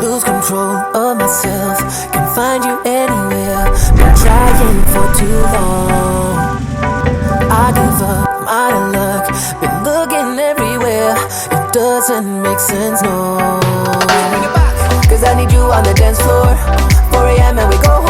Lose control of myself, can find you anywhere. Been trying for too long. I give up, I'm out of luck. Been looking everywhere, it doesn't make sense, no. Bring it back, cause I need you on the dance floor. 4 a.m. and we go home.